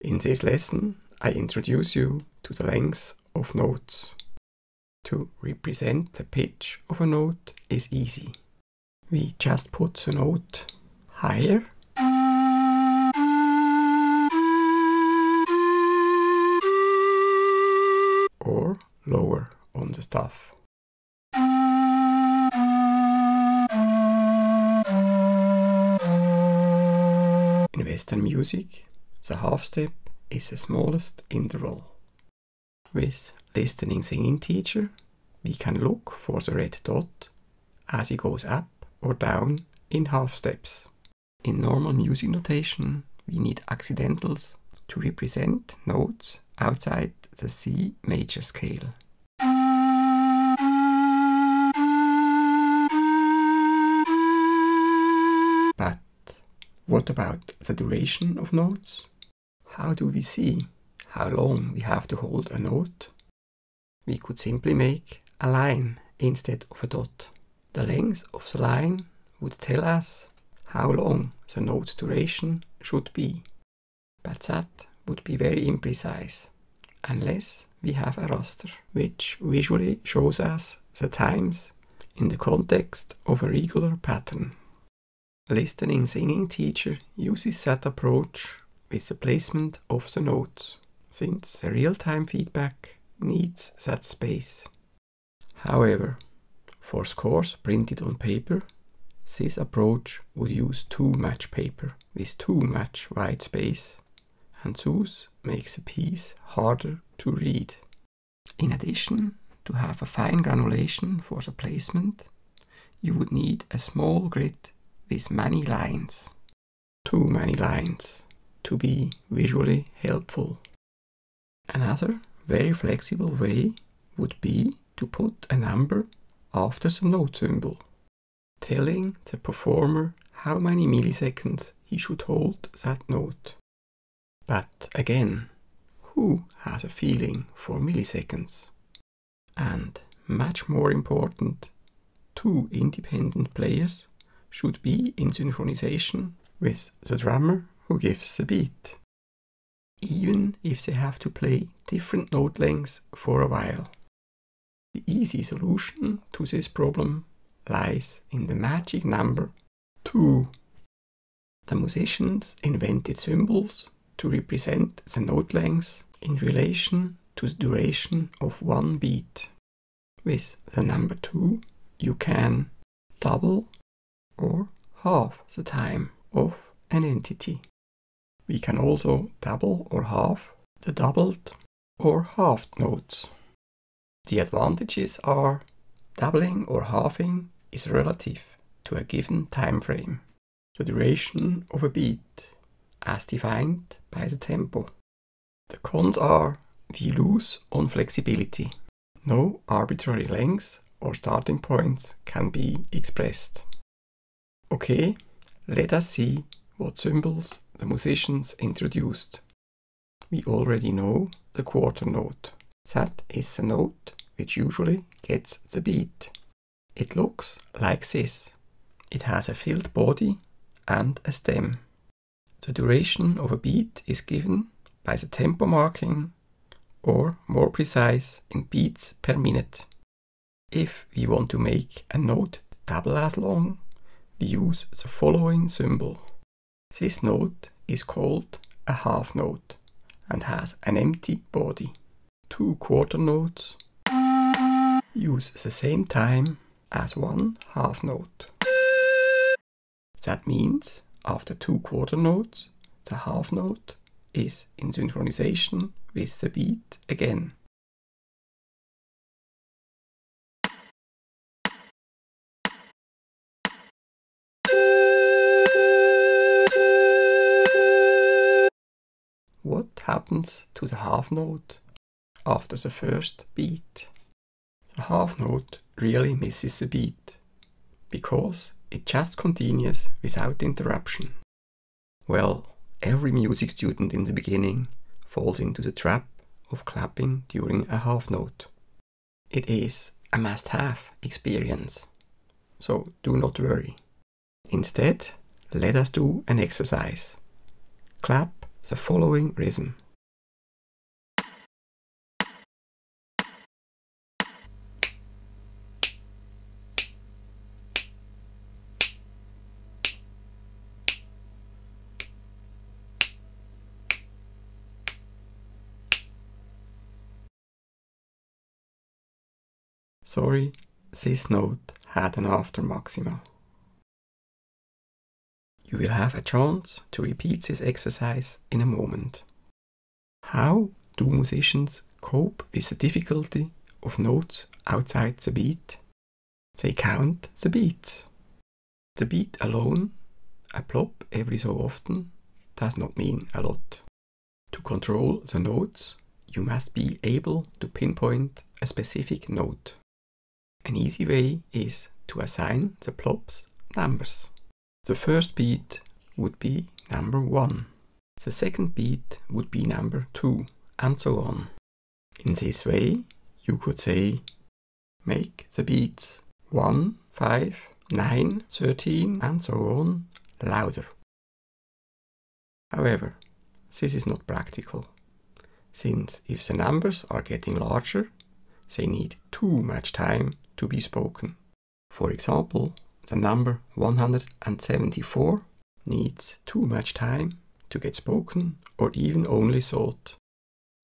In this lesson, I introduce you to the length of notes. To represent the pitch of a note is easy. We just put the note higher or lower on the staff. In Western music, the half step is the smallest interval. With listening singing teacher, we can look for the red dot as it goes up or down in half steps. In normal music notation, we need accidentals to represent notes outside the C major scale. But what about the duration of notes? How do we see how long we have to hold a note? We could simply make a line instead of a dot. The length of the line would tell us how long the note's duration should be. But that would be very imprecise, unless we have a raster, which visually shows us the times in the context of a regular pattern. A listening singing teacher uses that approach with the placement of the notes, since the real-time feedback needs that space. However, for scores printed on paper, this approach would use too much paper with too much white space, and thus makes the piece harder to read. In addition, to have a fine granulation for the placement, you would need a small grid with many lines. Too many lines to be visually helpful. Another very flexible way would be to put a number after the note symbol, telling the performer how many milliseconds he should hold that note. But again, who has a feeling for milliseconds? And much more important, two independent players should be in synchronization with the drummer who gives the beat, even if they have to play different note lengths for a while. The easy solution to this problem lies in the magic number 2. The musicians invented symbols to represent the note length in relation to the duration of one beat. With the number 2, you can double or half the time of an entity. We can also double or half the doubled or halved notes. The advantages are doubling or halving is relative to a given time frame, the duration of a beat, as defined by the tempo. The cons are we lose on flexibility. No arbitrary lengths or starting points can be expressed. Okay, let us see what symbols the musicians introduced. We already know the quarter note. That is the note which usually gets the beat. It looks like this. It has a filled body and a stem. The duration of a beat is given by the tempo marking, or more precise, in beats per minute. If we want to make a note double as long, we use the following symbol. This note is called a half note and has an empty body. Two quarter notes use the same time as one half note. That means after two quarter notes, the half note is in synchronization with the beat again. What happens to the half note after the first beat? The half note really misses the beat, because it just continues without interruption. Well, every music student in the beginning falls into the trap of clapping during a half note. It is a must-have experience, so do not worry. Instead, let us do an exercise. Clap the following rhythm. Sorry, this note had an after maxima. You will have a chance to repeat this exercise in a moment. How do musicians cope with the difficulty of notes outside the beat? They count the beats. The beat alone, a plop every so often, does not mean a lot. To control the notes, you must be able to pinpoint a specific note. An easy way is to assign the plops numbers. The first beat would be number 1. The second beat would be number 2, and so on. In this way, you could say, make the beats 1, 5, 9, 13, and so on louder. However, this is not practical, since if the numbers are getting larger, they need too much time to be spoken. For example, the number 174 needs too much time to get spoken or even only thought.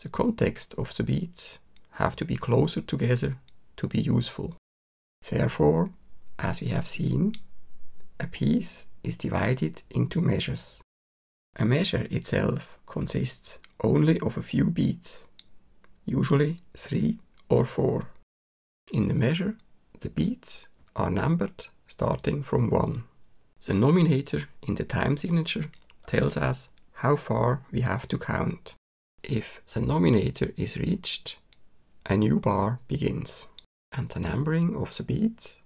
The context of the beats have to be closer together to be useful. Therefore, as we have seen, a piece is divided into measures. A measure itself consists only of a few beats, usually 3 or 4. In the measure, the beats are numbered starting from 1. The nominator in the time signature tells us how far we have to count. If the nominator is reached, a new bar begins, and the numbering of the beats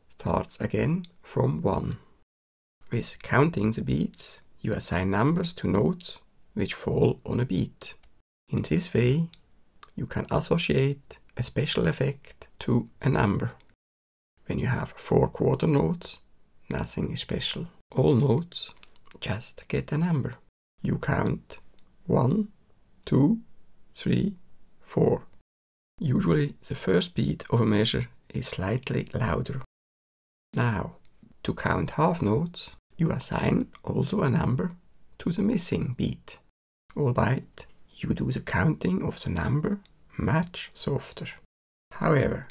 starts again from 1. With counting the beats, you assign numbers to notes which fall on a beat. In this way, you can associate a special effect to a number. When you have 4 quarter notes, nothing is special. All notes just get a number. You count 1, 2, 3, 4. Usually the first beat of a measure is slightly louder. Now, to count half notes, you assign also a number to the missing beat, albeit you do the counting of the number much softer. However,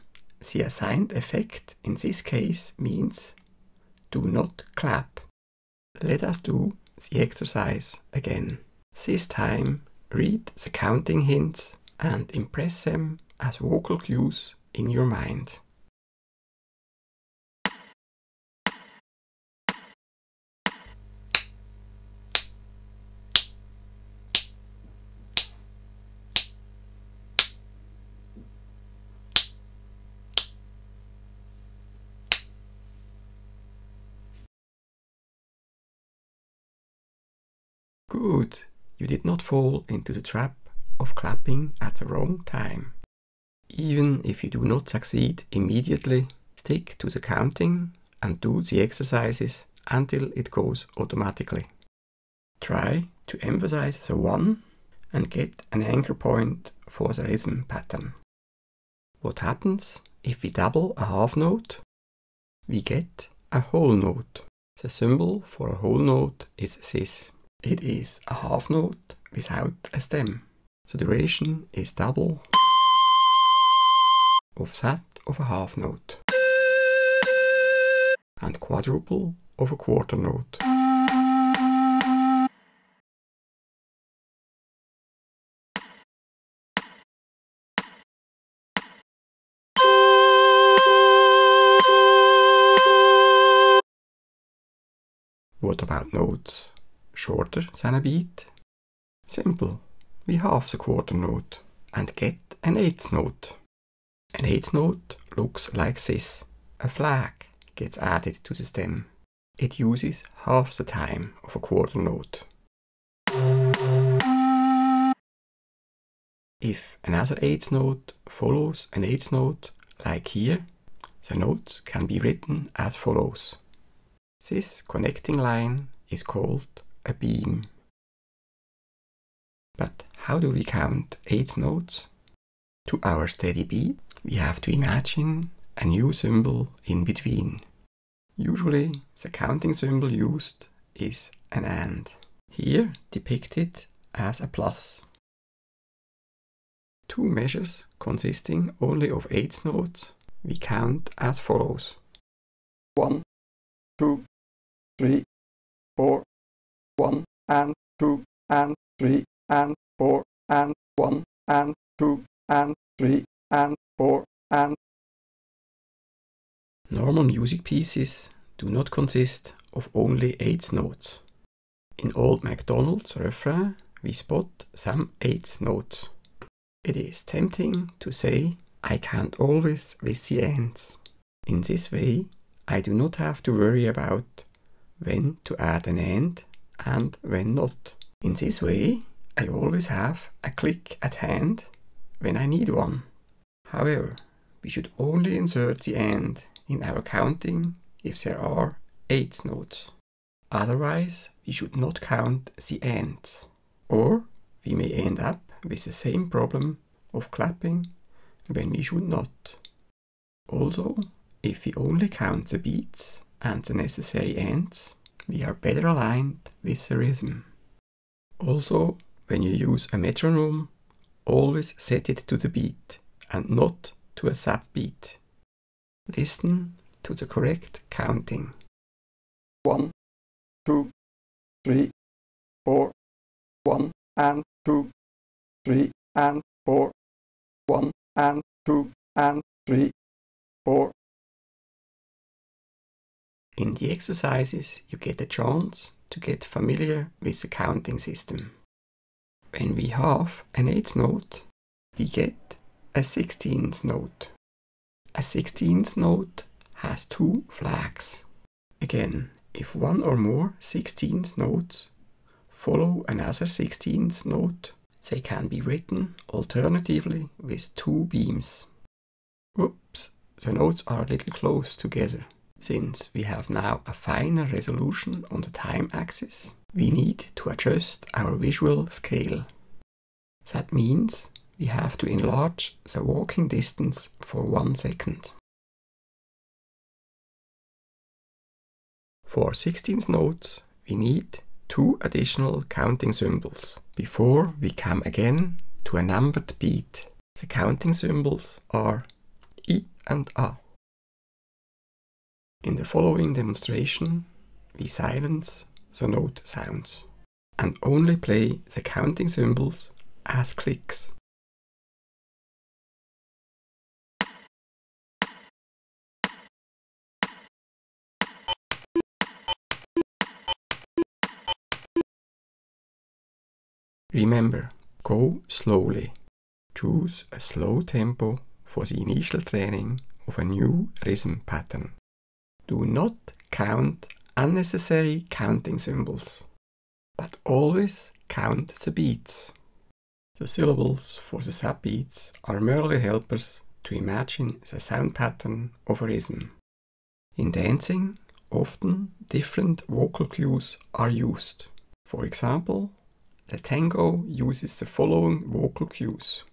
the assigned effect in this case means do not clap. Let us do the exercise again. This time, read the counting hints and impress them as vocal cues in your mind. Good, you did not fall into the trap of clapping at the wrong time. Even if you do not succeed immediately, stick to the counting and do the exercises until it goes automatically. Try to emphasize the 1 and get an anchor point for the rhythm pattern. What happens if we double a half note? We get a whole note. The symbol for a whole note is this. It is a half note without a stem. The duration is double of that of a half note and quadruple of a quarter note. What about notes shorter than a beat? Simple. We halve the quarter note and get an eighth note. An eighth note looks like this. A flag gets added to the stem. It uses half the time of a quarter note. If another eighth note follows an eighth note, like here, the notes can be written as follows. This connecting line is called a beam. But how do we count 8 notes? To our steady beat, we have to imagine a new symbol in between. Usually, the counting symbol used is an AND, here depicted as a plus. 2 measures consisting only of 8 notes we count as follows. 1, 2, 3, 4, 1 and 2 and 3 and 4 and 1 and 2 and 3 and 4 and. Normal music pieces do not consist of only 8 notes. In Old MacDonald's refrain we spot some 8 notes. It is tempting to say I count always with the ends. In this way I do not have to worry about when to add an end and when not. In this way I always have a click at hand when I need one. However, we should only insert the end in our counting if there are 8 notes. Otherwise, we should not count the ends, or we may end up with the same problem of clapping when we should not. Also, if we only count the beats and the necessary ends, we are better aligned with the rhythm. Also, when you use a metronome, always set it to the beat and not to a sub beat. Listen to the correct counting. 1, 2, 3, 4, 1 and 2, 3 and 4, 1 and 2 and 3, 4. In the exercises you get a chance to get familiar with the counting system. When we have an 8th note, we get a 16th note. A 16th note has 2 flags. Again, if one or more 16th notes follow another 16th note, they can be written alternatively with 2 beams. Oops, the notes are a little close together. Since we have now a finer resolution on the time axis, we need to adjust our visual scale. That means we have to enlarge the walking distance for 1 second. For 16th notes, we need 2 additional counting symbols before we come again to a numbered beat. The counting symbols are I and A. In the following demonstration, we silence the note sounds and only play the counting symbols as clicks. Remember, go slowly. Choose a slow tempo for the initial training of a new rhythm pattern. Do not count unnecessary counting symbols, but always count the beats. The syllables for the subbeats are merely helpers to imagine the sound pattern of a rhythm. In dancing, often different vocal cues are used. For example, the tango uses the following vocal cues: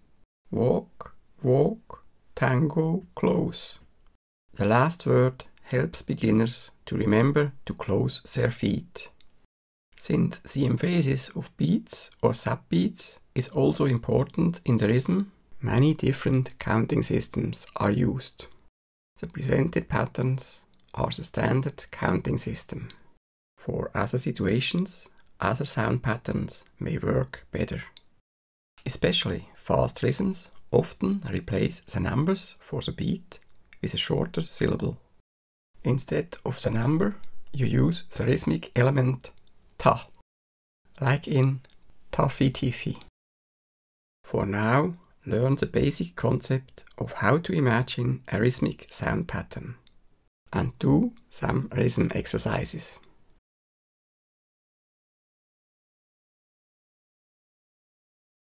walk, walk, tango, close. The last word helps beginners to remember to close their feet. Since the emphasis of beats or subbeats is also important in the rhythm, many different counting systems are used. The presented patterns are the standard counting system. For other situations, other sound patterns may work better. Especially fast rhythms often replace the numbers for the beat with a shorter syllable. Instead of the number, you use the rhythmic element ta, like in Taffy Tiffy. For now, learn the basic concept of how to imagine a rhythmic sound pattern and do some rhythm exercises.